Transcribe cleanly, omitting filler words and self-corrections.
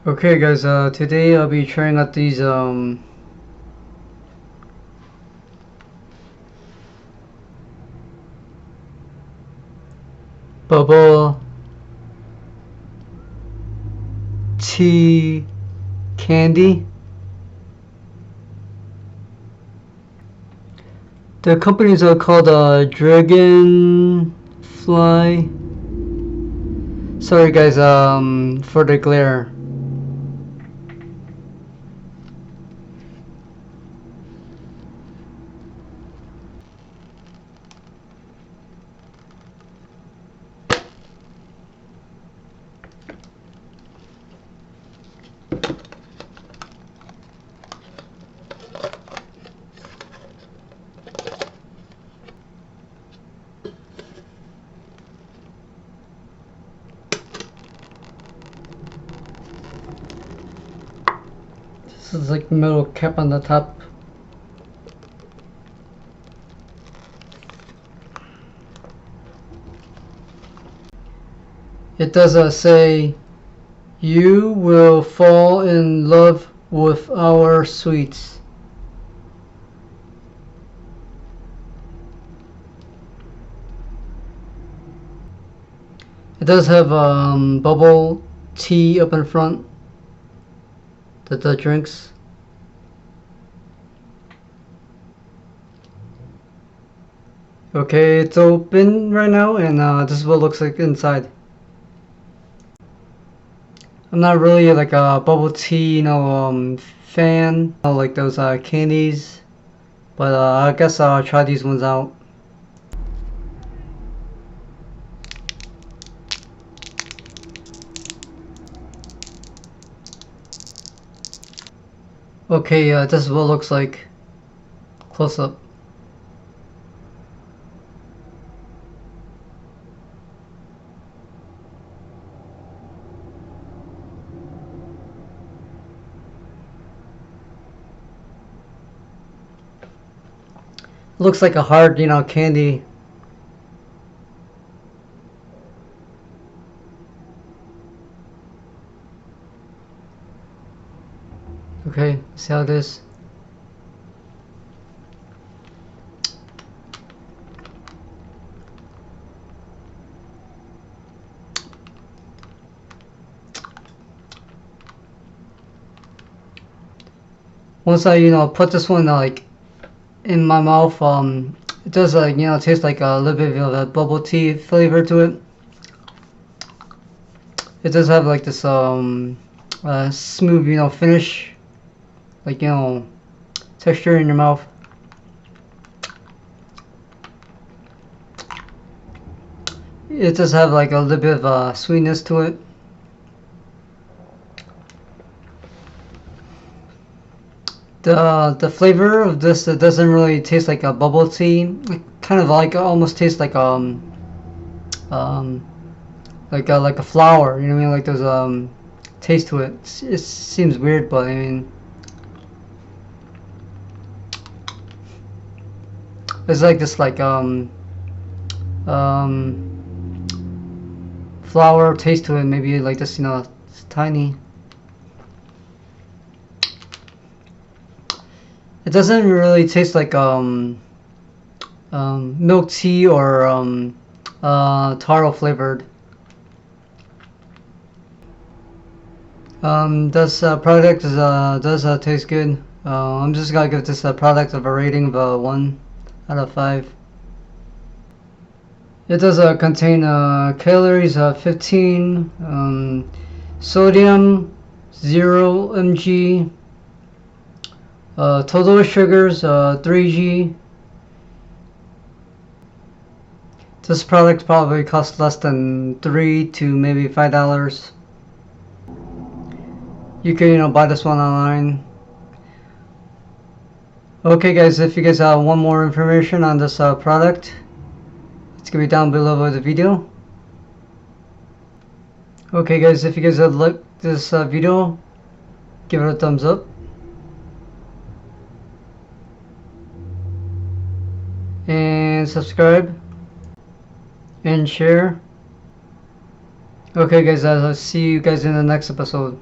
Okay guys, today I'll be trying out these bubble tea candy. The companies are called Dragonfly. Sorry guys, for the glare. This is like metal cap on the top. It does say, "You will fall in love with our sweets." It does have bubble tea up in front. The drinks. Okay, it's open right now, and this is what it looks like inside. I'm not really like a bubble tea, fan, like those candies, but I guess I'll try these ones out. Okay, this is what it looks like close up. Looks like a hard, candy. Okay, see how it is. Once I, put this one like in my mouth, it does like, taste like a little bit of a bubble tea flavor to it. It does have like this smooth, finish, like, texture in your mouth. It does have like a little bit of sweetness to it. The flavor of this, it doesn't really taste like a bubble tea. It kind of like almost tastes like like a flower, you know what I mean? Like there's taste to it. It seems weird, but I mean, it's like this flower taste to it. Maybe like this, it's tiny. It doesn't really taste like milk tea or taro flavored. This product does taste good. I'm just gonna give this product a rating of 1 out of 5. It does contain calories 15, sodium 0 mg, total sugars 3g. This product probably costs less than $3 to maybe $5. You can buy this one online. Okay guys, if you guys want more information on this product, it's gonna be down below the video. Okay guys, if you guys liked this video, give it a thumbs up. And subscribe and share. Okay guys, I'll see you guys in the next episode.